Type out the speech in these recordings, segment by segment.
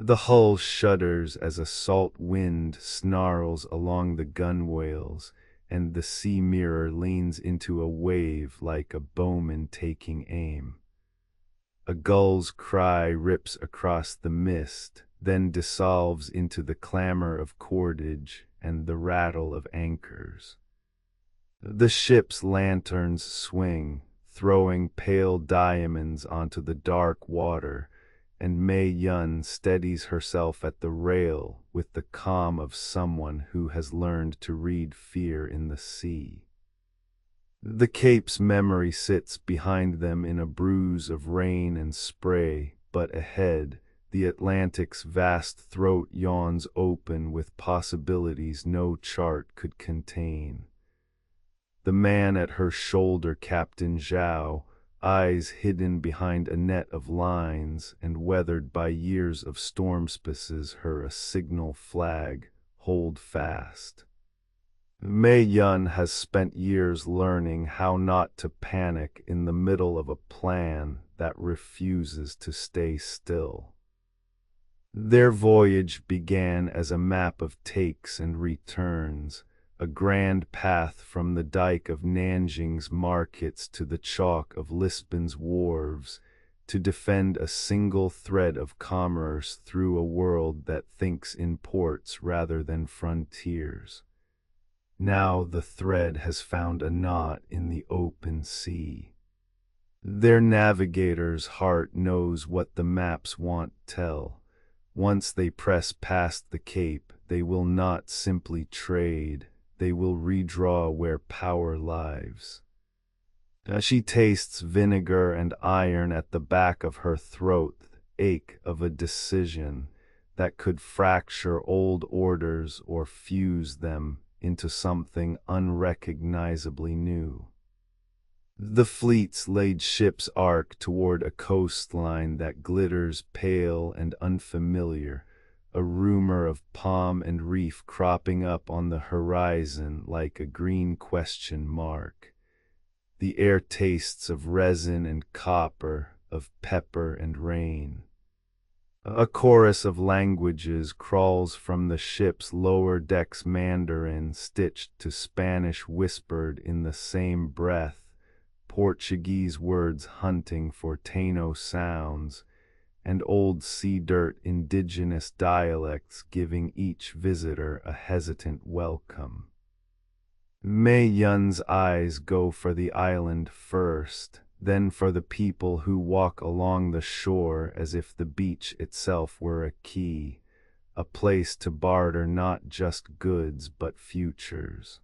The hull shudders as a salt wind snarls along the gunwales, and the sea mirror leans into a wave like a bowman taking aim. A gull's cry rips across the mist, then dissolves into the clamor of cordage and the rattle of anchors. The ship's lanterns swing, throwing pale diamonds onto the dark water, and Mei Yun steadies herself at the rail with the calm of someone who has learned to read fear in the sea. The Cape's memory sits behind them in a bruise of rain and spray, but ahead, the Atlantic's vast throat yawns open with possibilities no chart could contain. The man at her shoulder, Captain Zhao, eyes hidden behind a net of lines and weathered by years of storm, spaces her a signal flag, hold fast. Mei Yun has spent years learning how not to panic in the middle of a plan that refuses to stay still. Their voyage began as a map of takes and returns, a grand path from the dike of Nanjing's markets to the chalk of Lisbon's wharves, to defend a single thread of commerce through a world that thinks in ports rather than frontiers. Now the thread has found a knot in the open sea. Their navigator's heart knows what the maps won't tell. Once they press past the Cape, they will not simply trade, they will redraw where power lies. She tastes vinegar and iron at the back of her throat, ache of a decision that could fracture old orders or fuse them into something unrecognizably new. The fleet's laid ships arc toward a coastline that glitters pale and unfamiliar, a rumor of palm and reef cropping up on the horizon like a green question mark. The air tastes of resin and copper, of pepper and rain. A chorus of languages crawls from the ship's lower decks, Mandarin stitched to Spanish whispered in the same breath, Portuguese words hunting for Taino sounds, and old sea dirt indigenous dialects giving each visitor a hesitant welcome. Mei Yun's eyes go for the island first, then for the people who walk along the shore as if the beach itself were a key, a place to barter not just goods but futures.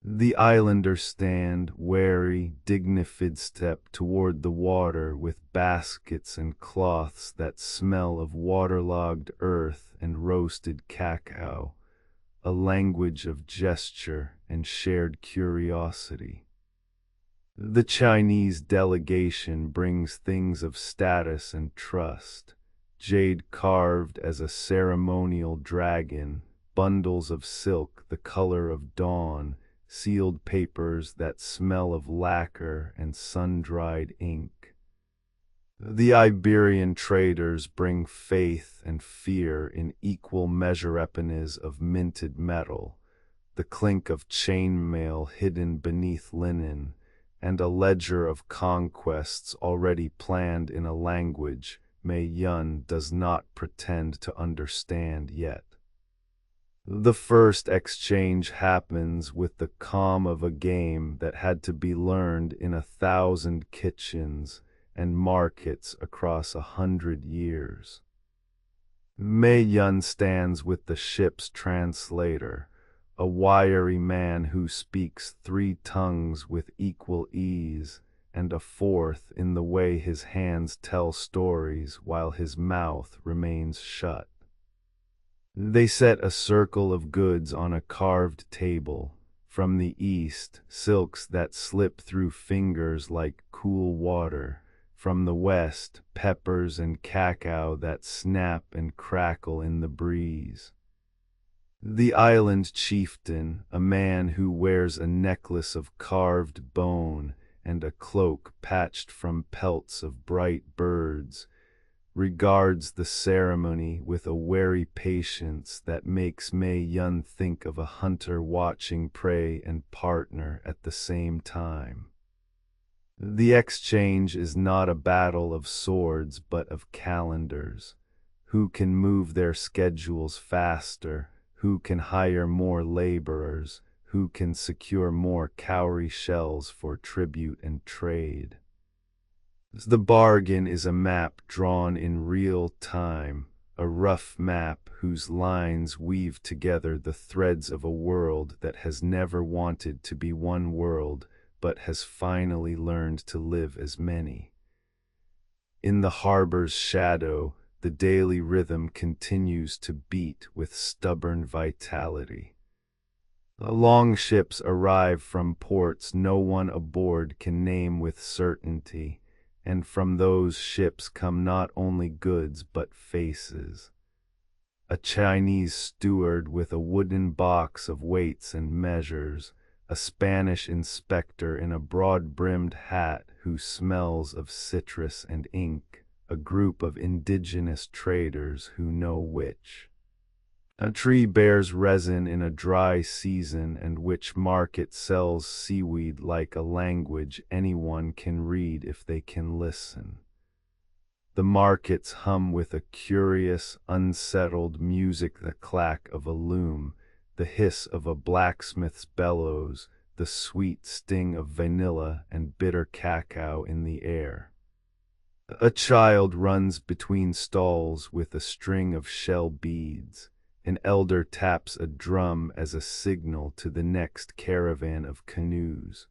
The islanders stand, wary, dignified step toward the water with baskets and cloths that smell of waterlogged earth and roasted cacao, a language of gesture and shared curiosity. The Chinese delegation brings things of status and trust, jade carved as a ceremonial dragon, bundles of silk the color of dawn, sealed papers that smell of lacquer and sun-dried ink. The Iberian traders bring faith and fear in equal measurations of minted metal, the clink of chainmail hidden beneath linen, and a ledger of conquests already planned in a language Mei Yun does not pretend to understand yet. The first exchange happens with the calm of a game that had to be learned in 1,000 kitchens and markets across 100 years. Mei Yun stands with the ship's translator, a wiry man who speaks 3 tongues with equal ease, and a 4th in the way his hands tell stories while his mouth remains shut. They set a circle of goods on a carved table. From the east, silks that slip through fingers like cool water. From the west, peppers and cacao that snap and crackle in the breeze. The island chieftain, a man who wears a necklace of carved bone and a cloak patched from pelts of bright birds, regards the ceremony with a wary patience that makes Mei Yun think of a hunter watching prey and partner at the same time. The exchange is not a battle of swords but of calendars. Who can move their schedules faster? Who can hire more laborers? Who can secure more cowrie shells for tribute and trade? The bargain is a map drawn in real time, a rough map whose lines weave together the threads of a world that has never wanted to be one world, but has finally learned to live as many. In the harbor's shadow, the daily rhythm continues to beat with stubborn vitality. Longships arrive from ports no one aboard can name with certainty, and from those ships come not only goods but faces. A Chinese steward with a wooden box of weights and measures, a Spanish inspector in a broad-brimmed hat who smells of citrus and ink, a group of indigenous traders who know which a tree bears resin in a dry season and which market sells seaweed like a language anyone can read if they can listen. The markets hum with a curious, unsettled music, the clack of a loom, the hiss of a blacksmith's bellows, the sweet sting of vanilla and bitter cacao in the air. A child runs between stalls with a string of shell beads. An elder taps a drum as a signal to the next caravan of canoes.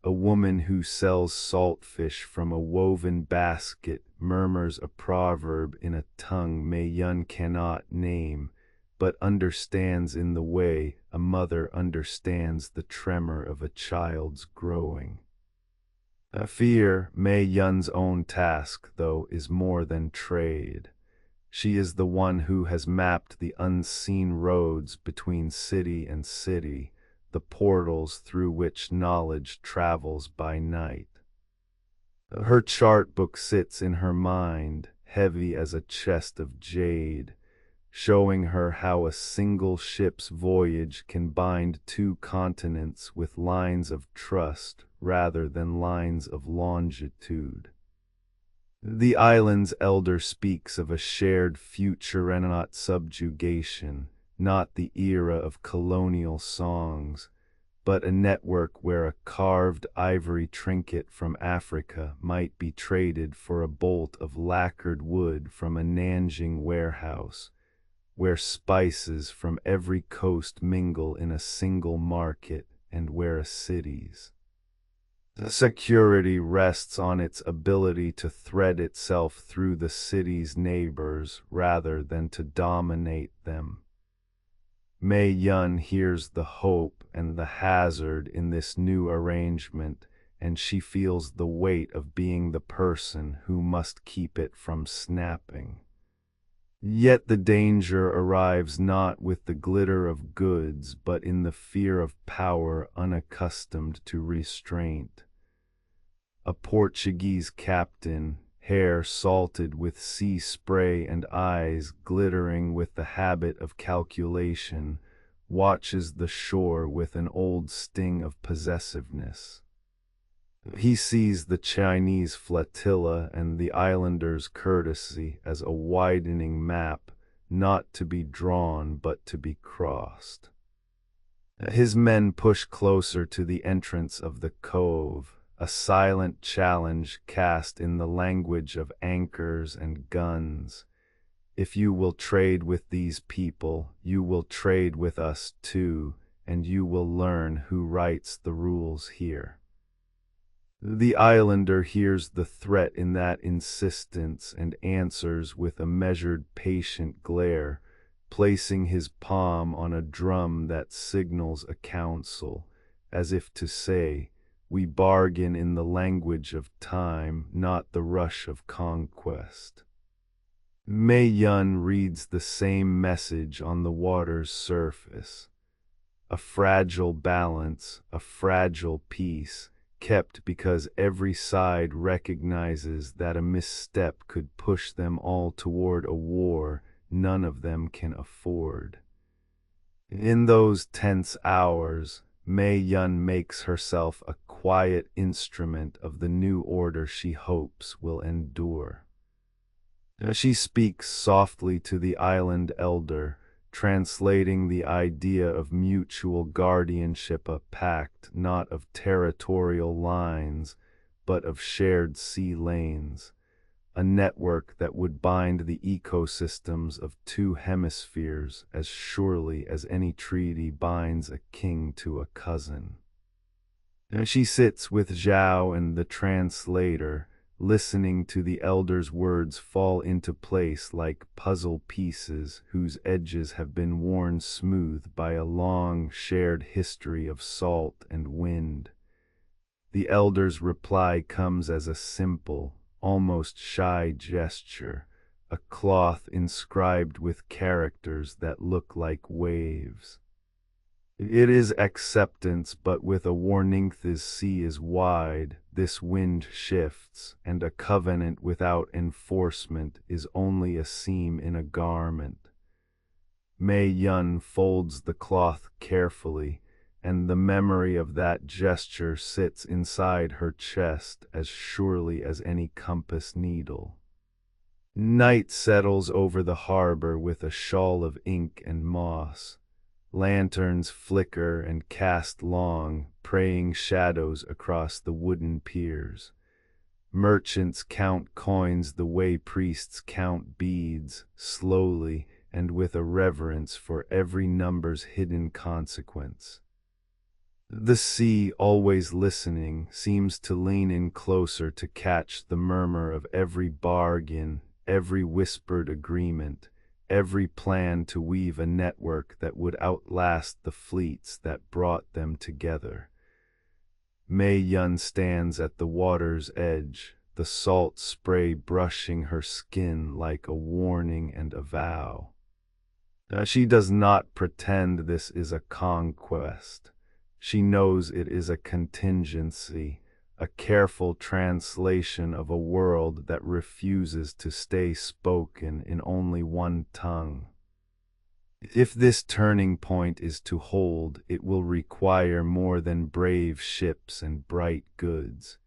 A woman who sells saltfish from a woven basket murmurs a proverb in a tongue Mei Yun cannot name, but understands in the way a mother understands the tremor of a child's growing. Fear, Mei Yun's own task, though, is more than trade. She is the one who has mapped the unseen roads between city and city, the portals through which knowledge travels by night. Her chart book sits in her mind, heavy as a chest of jade, showing her how a single ship's voyage can bind two continents with lines of trust rather than lines of longitude. The island's elder speaks of a shared future and not subjugation, not the era of colonial songs, but a network where a carved ivory trinket from Africa might be traded for a bolt of lacquered wood from a Nanjing warehouse, where spices from every coast mingle in a single market, and where a city's security rests on its ability to thread itself through the city's neighbors rather than to dominate them. Mei Yun hears the hope and the hazard in this new arrangement, and she feels the weight of being the person who must keep it from snapping. Yet the danger arrives not with the glitter of goods, but in the fear of power unaccustomed to restraint. A Portuguese captain, hair salted with sea spray and eyes glittering with the habit of calculation, watches the shore with an old sting of possessiveness. He sees the Chinese flotilla and the islanders' courtesy as a widening map, not to be drawn but to be crossed. His men push closer to the entrance of the cove, a silent challenge cast in the language of anchors and guns. If you will trade with these people, you will trade with us too, and you will learn who writes the rules here. The islander hears the threat in that insistence and answers with a measured, patient glare, placing his palm on a drum that signals a council, as if to say, "We bargain in the language of time, not the rush of conquest." Mei Yun reads the same message on the water's surface. A fragile balance, a fragile peace, kept because every side recognizes that a misstep could push them all toward a war none of them can afford. In those tense hours, Mei Yun makes herself a quiet instrument of the new order she hopes will endure. She speaks softly to the island elder, translating the idea of mutual guardianship, a pact not of territorial lines, but of shared sea lanes, a network that would bind the ecosystems of two hemispheres as surely as any treaty binds a king to a cousin. She sits with Zhao and the translator, listening to the elder's words fall into place like puzzle pieces whose edges have been worn smooth by a long shared history of salt and wind. The elder's reply comes as a simple, almost shy gesture, a cloth inscribed with characters that look like waves. It is acceptance, but with a warning: this sea is wide, this wind shifts, and a covenant without enforcement is only a seam in a garment. Mei Yun folds the cloth carefully, and the memory of that gesture sits inside her chest as surely as any compass needle. Night settles over the harbor with a shawl of ink and moss. Lanterns flicker and cast long, praying shadows across the wooden piers. Merchants count coins the way priests count beads, slowly and with a reverence for every number's hidden consequence. The sea, always listening, seems to lean in closer to catch the murmur of every bargain, every whispered agreement, every plan to weave a network that would outlast the fleets that brought them together. Mei Yun stands at the water's edge, the salt spray brushing her skin like a warning and a vow. She does not pretend this is a conquest. She knows it is a contingency, a careful translation of a world that refuses to stay spoken in only one tongue. If this turning point is to hold, it will require more than brave ships and bright goods.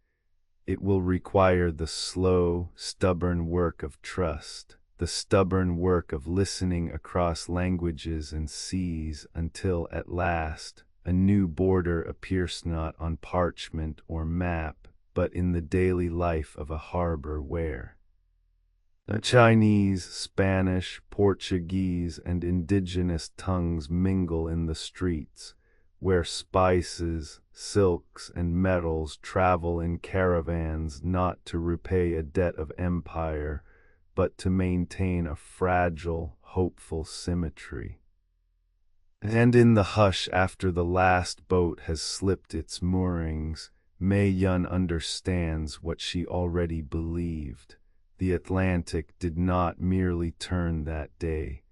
It will require the slow, stubborn work of trust, the stubborn work of listening across languages and seas until, at last, a new border appears not on parchment or map, but in the daily life of a harbor where the Chinese, Spanish, Portuguese, and indigenous tongues mingle in the streets, where spices, silks, and metals travel in caravans not to repay a debt of empire, but to maintain a fragile, hopeful symmetry. And in the hush after the last boat has slipped its moorings, Mei Yun understands what she already believed. The Atlantic did not merely turn that day.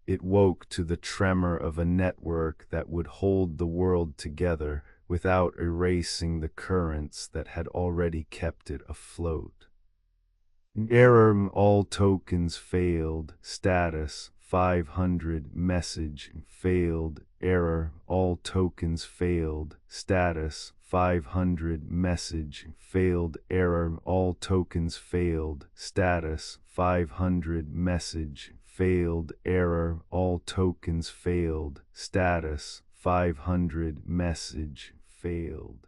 It woke to the tremor of a network that would hold the world together without erasing the currents that had already kept it afloat. Error: all tokens failed. Status: 500. Message: failed. Error: all tokens failed. Status: 500. Message: failed. Error: all tokens failed. Status: 500. Message: failed. Error: all tokens failed. Status: 500. Message: failed.